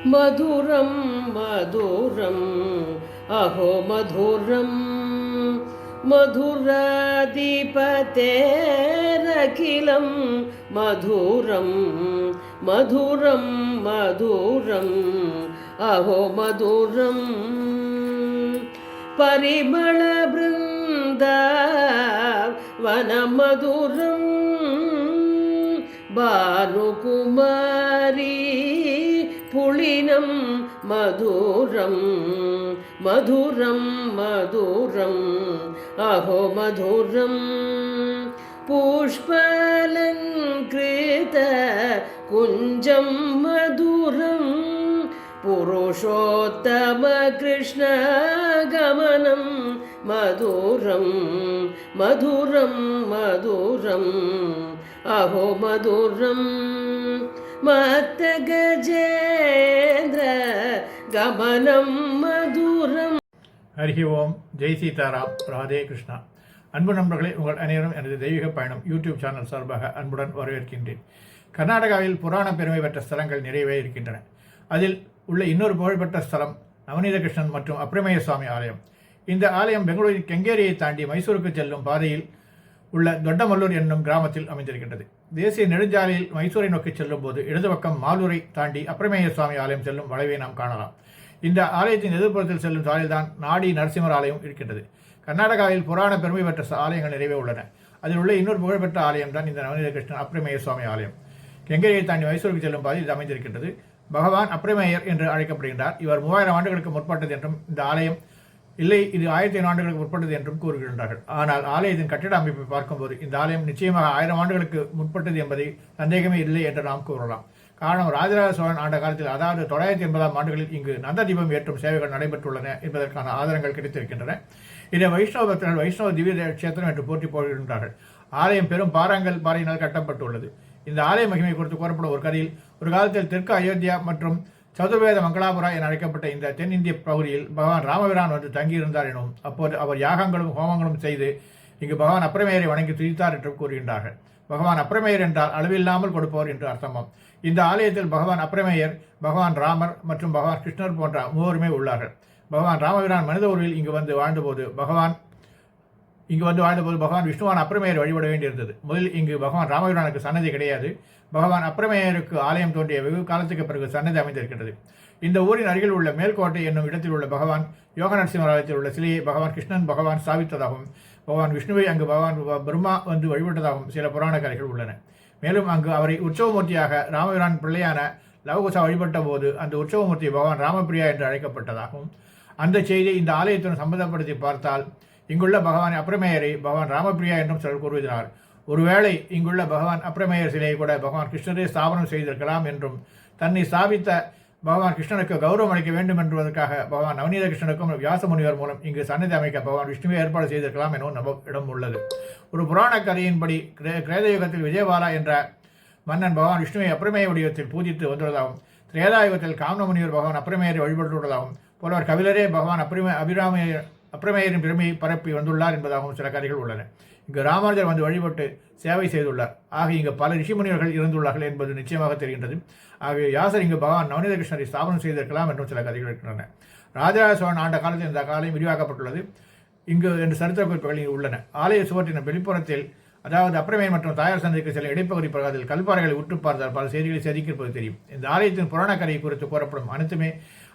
मधुरं मधुरम् अहो मधुरं मधुराधिपतेरखिलं मधुरं मधुरं मधुरम् अहो मधुरं परिमलबृन्दावनमधुरं भानुकुमारी पुलिनं मधुरं मधुरं मधुरम् अहो मधुरं पुष्पालङ्कृत कुञ्जं मधुरं पुरुषोत्तम कृष्णगमनं मधुरं मधुरं मधुरम् अहो मधुरं मत्तगजेन्द्र गमनं मधुरम्. ஹரி ஓம், ஜெய் சீதாராம், ராதே கிருஷ்ணா. அன்பு நண்பர்களே, உங்கள் அனைவரும் எனது தெய்வீக பயணம் யூடியூப் சேனல் சார்பாக அன்புடன் வரவேற்கின்றேன். கர்நாடகாவில் புராண பெருமை பெற்ற ஸ்தலங்கள் நிறையவே இருக்கின்றன. அதில் உள்ள இன்னொரு புகழ்பெற்ற ஸ்தலம் நவநீத கிருஷ்ணன் மற்றும் அப்பிரமேய சுவாமி ஆலயம். இந்த ஆலயம் பெங்களூரின் கெங்கேரியை தாண்டி மைசூருக்கு செல்லும் பாதையில் உள்ள தொட்டமல்லூர் என்னும் கிராமத்தில் அமைந்திருக்கின்றது. தேசிய நெடுஞ்சாலையில் மைசூரை நோக்கி செல்லும் போது இடது பக்கம் மாலூரை தாண்டி அப்பிரமேய சுவாமி ஆலயம் செல்லும் வளைவை நாம் காணலாம். இந்த ஆலயத்தின் எதிர்ப்புறத்தில் செல்லும் சாலையில்தான் நாடி நரசிம்மர் ஆலயம் இருக்கின்றது. கர்நாடகாவில் புராண பெருமை பெற்ற ஆலயங்கள் நிறைவே உள்ளன. அதில் உள்ள இன்னொரு புகழ்பெற்ற ஆலயம் தான் இந்த நவநீத கிருஷ்ணன் அப்பிரமேய சுவாமி ஆலயம். கெங்கேரியை தாண்டி மைசூருக்கு செல்லும் பாதையில் இது அமைந்திருக்கின்றது. பகவான் அப்பிரமேயர் என்று அழைக்கப்படுகின்றார். இவர் 3000 ஆண்டுகளுக்கு முற்பட்டது என்றும் இந்த ஆலயம் இல்லை, இது 1500 ஆண்டுகளுக்கு முற்பட்டது என்றும் கூறுகின்றார்கள். ஆனால் ஆலயத்தின் கட்டிட அமைப்பை பார்க்கும்போது இந்த ஆலயம் நிச்சயமாக 1000 ஆண்டுகளுக்கு முற்பட்டது என்பதை சந்தேகமே இல்லை என்று நாம் கூறலாம். காரணம், ராஜராஜ சோழன் ஆண்ட காலத்தில், அதாவது 980ஆம் ஆண்டுகளில் இங்கு நந்த தீபம் ஏற்றும் சேவைகள் நடைபெற்றுள்ளன என்பதற்கான ஆதாரங்கள் கிடைத்திருக்கின்றன. இதை வைஷ்ணவ பக்தர்கள் வைஷ்ணவ திவ்ய கஷேத்திரம் என்று போற்றி போகின்றார்கள். ஆலயம் பெரும் பாறையினால் கட்டப்பட்டுள்ளது. இந்த ஆலய மகிமை குறித்து கூறப்படும் ஒரு கதையில், ஒரு காலத்தில் தெற்கு அயோத்தியா மற்றும் சதுர்வேத மங்களாபுரா என அழைக்கப்பட்ட இந்த தென்னிந்திய பகுதியில் பகவான் ராமபிரான் வந்து தங்கியிருந்தார் எனும், அப்போது அவர் யாகங்களும் ஹோமங்களும் செய்து இங்கு பகவான் அப்பிரமேயரை வணங்கி துதித்தார் என்றும் கூறுகின்றார்கள். பகவான் அப்பிரமேயர் என்றால் அளவில்லாமல் கொடுப்பவர் என்று அர்த்தமாம். இந்த ஆலயத்தில் பகவான் அப்பிரமேயர், பகவான் ராமர் மற்றும் பகவான் கிருஷ்ணர் போன்ற மூவருமே உள்ளார்கள். பகவான் ராமபிரான் மனித உருவில் இங்கு வந்து வாழ்ந்தபோது பகவான் விஷ்ணுவான் அப்பிரமேயர் வழிபட வேண்டியிருந்தது. முதலில் இங்கு பகவான் ராமபிரானுக்கு சன்னதி கிடையாது. பகவான் அப்பிரமேயருக்கு ஆலயம் தோன்றிய வெகு காலத்துக்கு பிறகு சன்னதி அமைந்திருக்கின்றது. இந்த ஊரின் அருகில் உள்ள மேல்கோட்டை என்னும் இடத்தில் உள்ள பகவான் யோக நரசிம்மர் ஆலயத்தில் உள்ள சிலையை பகவான் கிருஷ்ணன் பகவான் சாவித்ததாகவும், பகவான் விஷ்ணுவை அங்கு பகவான் பிரம்மா வந்து வழிபட்டதாகவும் சில புராண கதைகள் உள்ளன. மேலும் அங்கு அவரை உற்சவமூர்த்தியாக ராமபிரான் பிள்ளையான லவகுசா வழிபட்ட போது அந்த உற்சவமூர்த்தி பகவான் ராமபிரியா என்று அழைக்கப்பட்டதாகவும், அந்த செய்தியை இந்த ஆலயத்துடன் சம்பந்தப்படுத்தி பார்த்தால் இங்குள்ள பகவான் அப்பிரமேயரை பகவான் ராமபிரியா என்றும் சிலர் கூறுகிறார். ஒருவேளை இங்குள்ள பகவான் அப்பிரமேயர் சிலையை கூட பகவான் கிருஷ்ணரே ஸ்தாபனம் செய்திருக்கலாம் என்றும், தன்னை ஸ்தாபித்த பகவான் கிருஷ்ணனுக்கு கௌரவம் அளிக்க வேண்டும் என்பதற்காக பகவான் நவநீத கிருஷ்ணனுக்கும் வியாச முனிவர் மூலம் இங்கு சன்னதி அமைக்க பகவான் விஷ்ணுவை ஏற்பாடு செய்திருக்கலாம் எனவும் இடம் உள்ளது. ஒரு புராண கதையின்படி கிரேதயுகத்தில் விஜயபாலா என்ற மன்னன் பகவான் விஷ்ணுவை அப்பிரமேய வடிவத்தில் பூஜித்து வந்துள்ளதாகவும், திரேதாயுகத்தில் காமன முனிவர் பகவான் அப்பிரமேயரை வழிபட்டுள்ளதாகவும், போலவர் கபிலரே பகவான் அப்பிரமேயரின் பெருமையை பரப்பி வந்துள்ளார் என்பதாகவும் சில கதைகள் உள்ளன. இங்கு ராமானுஜர் வந்து வழிபட்டு சேவை செய்துள்ளார். ஆக இங்கு பல ரிஷிமுனிவர்கள் இருந்துள்ளார்கள் என்பது நிச்சயமாக தெரிகின்றது. ஆகவே யாசர் இங்கு பகவான் நவநீத கிருஷ்ணரை ஸ்தாபனம் செய்திருக்கலாம் என்றும் சில கதைகள் இருக்கின்றன. ராஜராஜ சோழன் ஆண்ட காலத்தில் இந்த ஆலயம் விரிவாக்கப்பட்டுள்ளது இங்கு என்று சரித்திர குறிப்புகள் இங்கு உள்ளன. ஆலய சுவற்றின் வெளிப்புறத்தில், அதாவது அப்பிரமேயர் மற்றும் தாயார் சந்தைக்கு சில இடைப்பகுதி பகுதியில் கல்பாறைகளை உற்று பார்த்தால் பல செய்திகளை செதுக்கியிருப்பது தெரியும். இந்த ஆலயத்தின் புராண கதை குறித்து கூறப்படும் அனைத்துமே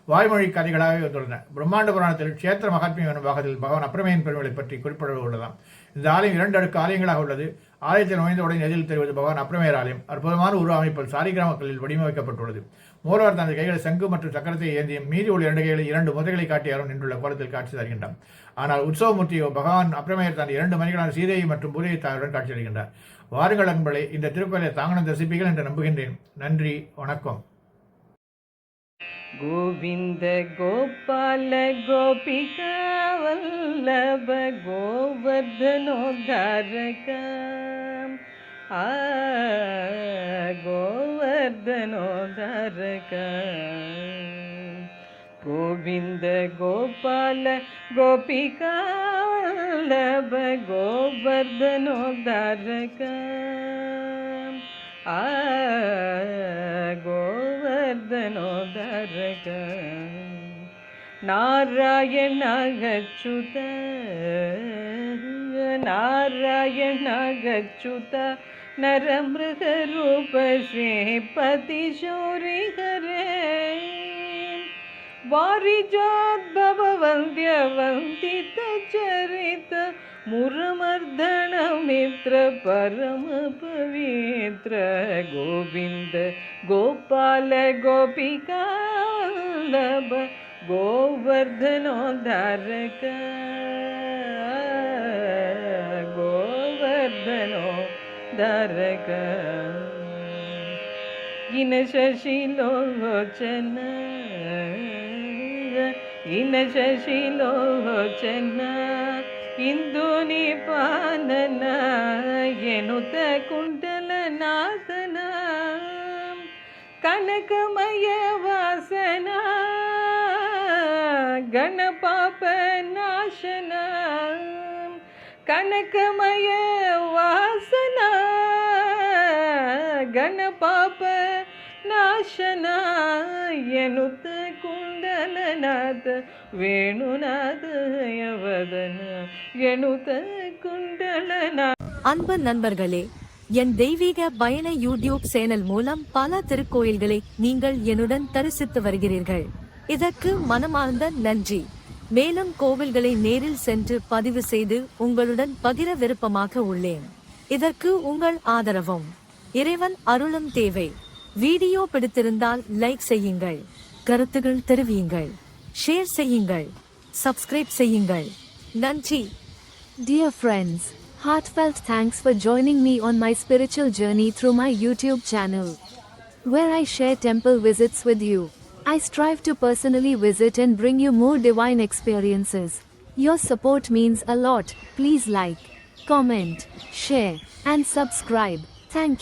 வாய்மொழி கதைகளாகவே வந்துள்ளன. பிரம்மாண்ட புராணத்தில் க்ஷேத்திர மகாத்மியம் எனும் பாகத்தில் பகவான் அப்பிரமேயன் பெருமைகளை பற்றி குறிப்பிட உள்ளதாம். இந்த ஆலயம் 2 அடுக்கு ஆலயங்களாக உள்ளது. ஆலயத்தில் நுழைந்தவுடன் எதிரில் தெரிவது பகவான் அப்பிரமேயர் ஆலயம். அற்புதமான உருவ அமைப்பில் சாலிகிராமங்களில் வடிவமைக்கப்பட்டுள்ளது. மூலவர் தனது கைகளை சங்கு மற்றும் சக்கரத்தை ஏந்தியும் மீதி உள்ள 2 கைகளை 2 முதல்களை காட்டியாரும் நின்றுள்ள கோலத்தில் காட்சி தருகின்றார். ஆனால் உற்சவமூர்த்தியோ பகவான் அப்பிரமேயர் தன் 2 மணிகளான சீதையை மற்றும் பூதையை தாயுடன் காட்சி தருகின்றார். வாருங்கள் அன்பளை, இந்த திருக்கோயிலை தாங்களும் தரிசிப்பீர்கள் என்று நம்புகின்றேன். நன்றி, வணக்கம். गोविंद गोपाल गोपिका वल्लभ गोवर्धनोद्धारक गोवर्धनोद्धारक गोविंद गोपाल गोपिका वल्लभ गोवर्धनोद्धारक गोवर्धनोद्धारक தாரக நாராயண அச்சுத நாராயண அச்சுத நரமிருகரூப ஸ்ரீபதி சௌரி ஹரே வாரிஜோத்பவ வந்திய வந்தித சரித முரமர்தன மித்ர பரம பவித்ர கோவிந்த கோபால கோபிகாலப கோவர்தனோதாரக கோவர்தனோதாரக இன சசிலோச்சன இன சசிலோச்சன ಇಂದು ನಿಪಾನನ ಎನ್ನುತ್ತ ಕುಂಡಲನಾಥನ ಕನಕಮಯ ವಾಸನ ಗಣಪಾಪ ನಾಶನ ಕನಕಮಯ ವಾಸನ ಗಣಪಾಪ ನಾಶನ ಎನ್ನುತ್ತ ಕುಂಡಲನಾಥ ವೇಣುನಾಥ ಯವದನ ಎನ್ನುತ್ತ ಕುಂಡಲನಾಥ. அன்பு நண்பர்களே, என் தெய்வீக பயண யூடியூப் சேனல் மூலம் பல திருக்கோயில்களை நீங்கள் என்னுடன் தரிசித்து வருகிறீர்கள். இதற்கு மனமார்ந்த நன்றி. மேலும் கோவில்களை நேரில் சென்று பதிவு செய்து உங்களுடன் பகிர விருப்பமாக உள்ளேன். இதற்கு உங்கள் ஆதரவும் இறைவன் அருளும் தேவை. வீடியோ பிடித்திருந்தால் லைக் செய்யுங்கள், கருத்துகள் தெரிவியுங்கள், ஷேர் செய்யுங்கள், சப்ஸ்கிரைப் செய்யுங்கள். நன்றி. Dear friends, heartfelt thanks for joining me on my spiritual journey through my YouTube channel, where I share temple visits with you. I strive to personally visit and bring you more divine experiences. Your support means a lot. Please like, comment, share, and subscribe. Thank you.